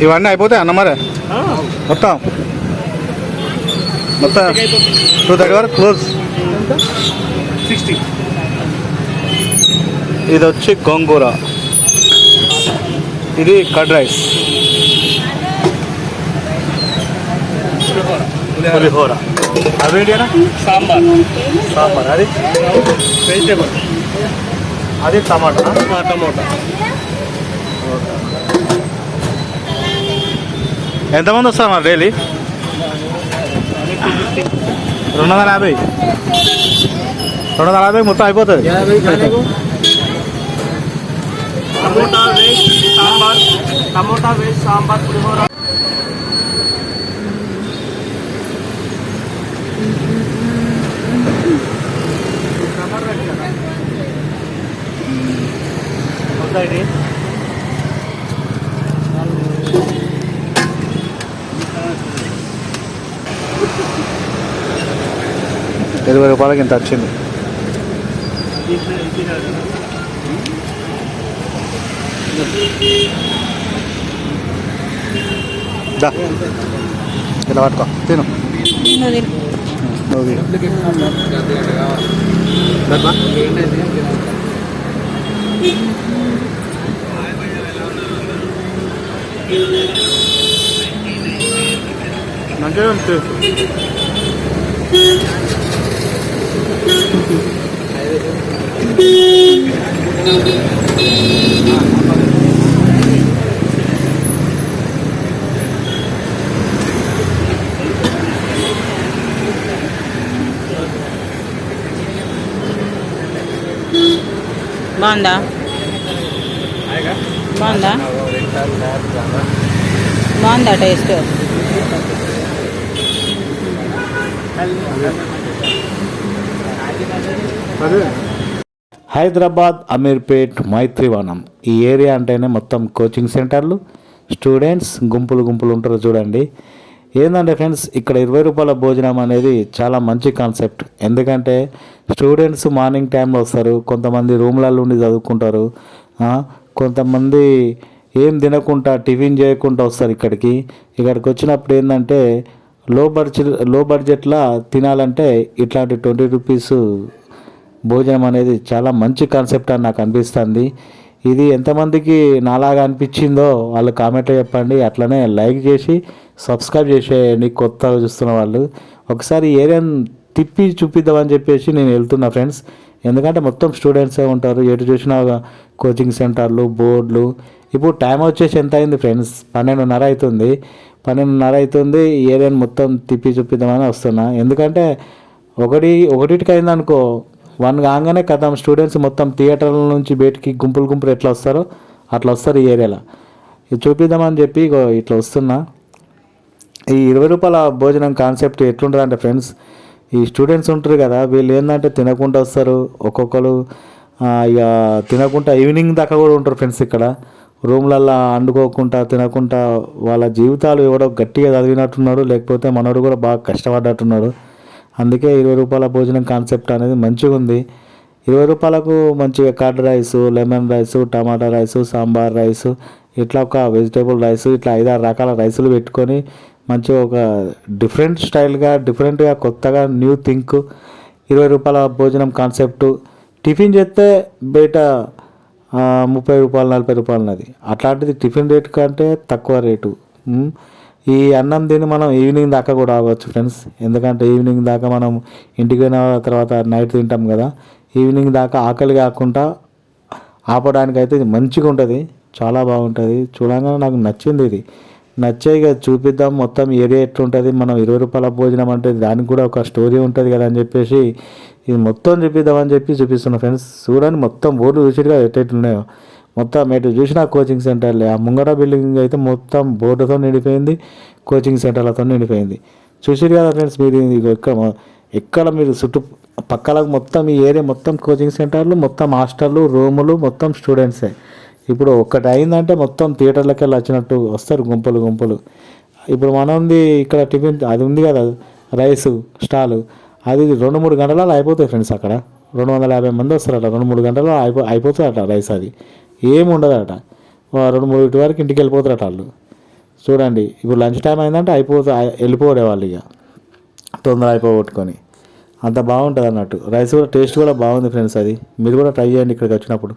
ఇవన్నీ అయిపోతాయి అన్న మరి మొత్తం మొత్తం 230 వరకు క్లోజ్. 60. ఇది వచ్చి గోంగూర, ఇది కర్డ్ రైస్, పులిహోర, అవేంటినా సాంబార్. సాంబార్, అది వెజిటేబుల్, అది టమాటా. టమోటా. ఎంతమంది వస్తారు మరి డైలీ? 250. 250 మొత్తం అయిపోతుంది. Tomato veg sambar, tomato veg sambar, పులిహోర. ₹20 ఇంత వచ్చింది. దా ఇలా పట్టుకో, తిను. మంచిగా ఉంటుంది. బాగుందా? బాగుందా? బాగుందా టేస్ట్? హైదరాబాద్ అమీర్పేట్ మైత్రివనం ఈ ఏరియా అంటేనే మొత్తం కోచింగ్ సెంటర్లు, స్టూడెంట్స్ గుంపులు గుంపులు ఉంటారు చూడండి. ఏంటంటే ఫ్రెండ్స్, ఇక్కడ ₹20 భోజనం అనేది చాలా మంచి కాన్సెప్ట్. ఎందుకంటే స్టూడెంట్స్ మార్నింగ్ టైంలో వస్తారు, కొంతమంది రూమ్లలో ఉండి చదువుకుంటారు, కొంతమంది ఏం తినకుండా టిఫిన్ చేయకుండా వస్తారు ఇక్కడికి వచ్చినప్పుడు ఏంటంటే లో బడ్జెట్లో తినాలంటే ఇట్లాంటి ₹20 భోజనం అనేది చాలా మంచి కాన్సెప్ట్ అని నాకు అనిపిస్తుంది. ఇది ఎంతమందికి నాలాగా అనిపించిందో వాళ్ళు కామెంట్లో చెప్పండి. అట్లనే లైక్ చేసి సబ్స్క్రైబ్ చేసేయండి కొత్తగా చూస్తున్న వాళ్ళు. ఒకసారి ఏరియాని తిప్పి చూపిద్దామని చెప్పేసి నేను వెళ్తున్నా ఫ్రెండ్స్. ఎందుకంటే మొత్తం స్టూడెంట్సే ఉంటారు, ఎటు చూసినా కోచింగ్ సెంటర్లు, బోర్డులు. ఇప్పుడు టైం వచ్చేసి ఎంత అయింది ఫ్రెండ్స్? 12:30 అవుతుంది. 12:30 అవుతుంది. ఏరియాని మొత్తం తిప్పి చూపిద్దామని వస్తున్నా. ఎందుకంటే ఒకటికి అయిందనుకో, 1 కాగానే కథం స్టూడెంట్స్ మొత్తం థియేటర్ల నుంచి బయటికి గుంపులు ఎట్లా వస్తారో అట్లా వస్తారు ఈ ఏరియాలో. ఇది చూపిద్దామని చెప్పి ఇట్లా వస్తున్నా. ఈ ₹20 భోజనం కాన్సెప్ట్ ఎట్లుంటుంది అంటే ఫ్రెండ్స్, ఈ స్టూడెంట్స్ ఉంటారు కదా, వీళ్ళు ఏంటంటే తినకుండా వస్తారు. ఒక్కొక్కరు ఇక తినకుండా ఈవినింగ్ దాకా కూడా ఉంటారు ఫ్రెండ్స్. ఇక్కడ రూమ్లల్లో వండుకోకుండా తినకుండా వాళ్ళ జీవితాలు ఎవడో గట్టిగా చదివినట్టున్నాడు, లేకపోతే మనోడు కూడా బాగా కష్టపడ్డట్టున్నాడు. అందుకే ₹20 భోజనం కాన్సెప్ట్ అనేది మంచిగా ఉంది. ₹20కు మంచిగా కర్డ్ రైసు, లెమన్ రైసు, టమాటా రైసు, సాంబార్ రైసు, ఇట్లా ఒక వెజిటేబుల్ రైసు, ఇట్లా 5-6 రకాల రైసులు పెట్టుకొని మంచిగా ఒక డిఫరెంట్ స్టైల్గా, డిఫరెంట్గా, కొత్తగా న్యూ థింక్ ₹20 భోజనం కాన్సెప్టు. టిఫిన్ చేస్తే బయట ₹30, ₹40 ఉన్నది. అట్లాంటిది టిఫిన్ రేటు కంటే తక్కువ రేటు. ఈ అన్నం తిని మనం ఈవినింగ్ దాకా కూడా ఆగవచ్చు ఫ్రెండ్స్. ఎందుకంటే ఈవినింగ్ దాకా మనం ఇంటికి పోయిన తర్వాత నైట్ తింటాం కదా, ఈవినింగ్ దాకా ఆకలి కాకుండా ఆపడానికి అయితే ఇది మంచిగా ఉంటుంది, చాలా బాగుంటుంది. చూడంగానే నాకు నచ్చింది. ఇది నచ్చేగా చూపిద్దాం మొత్తం ఏరియా ఎట్లుంటుంది. మనం ₹20 భోజనం అంటే దానికి కూడా ఒక స్టోరీ ఉంటుంది కదా అని చెప్పేసి ఇది మొత్తం చూపిద్దామని చెప్పి చూపిస్తున్నాం ఫ్రెండ్స్. చూడండి మొత్తం బోర్డు చూసిగా ఎట్టెట్లున్నాయో. మొత్తం ఎటు చూసినా కోచింగ్ సెంటర్లే. ఆ ముంగట బిల్డింగ్ అయితే మొత్తం బోర్డుతో నిండిపోయింది, కోచింగ్ సెంటర్లతో నిండిపోయింది. చూసిరు కదా ఫ్రెండ్స్ మీరు. ఇగో ఎక్కడ మీరు చుట్టూ పక్కలకు మొత్తం ఈ ఏరియా మొత్తం కోచింగ్ సెంటర్లు, మొత్తం హాస్టళ్ళు, రూములు, మొత్తం స్టూడెంట్సే. ఇప్పుడు ఒక్కటి అయిందంటే మొత్తం థియేటర్లకి వెళ్ళి వచ్చినట్టు వస్తారు గుంపులు గుంపులు. ఇప్పుడు మనది ఇక్కడ టిఫిన్ అది ఉంది కదా రైసు స్టాలు, అది 2-3 గంటలలో అయిపోతాయి ఫ్రెండ్స్. అక్కడ 250 మంది వస్తారట, 2-3 గంటల్లో అయిపోతుందట రైస్. అది ఏమి ఉండదట, 2-3 వరకు ఇంటికి వెళ్ళిపోతారట వాళ్ళు. చూడండి ఇప్పుడు లంచ్ టైం అయిందంటే వెళ్ళిపోడే వాళ్ళు ఇక తొందర అయిపోగొట్టుకొని. అంత బాగుంటుంది అన్నట్టు. రైస్ కూడా టేస్ట్ కూడా బాగుంది ఫ్రెండ్స్. అది మీరు కూడా ట్రై చేయండి ఇక్కడికి వచ్చినప్పుడు.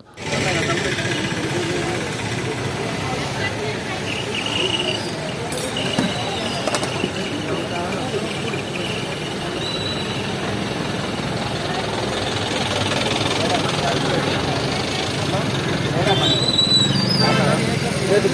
లేదు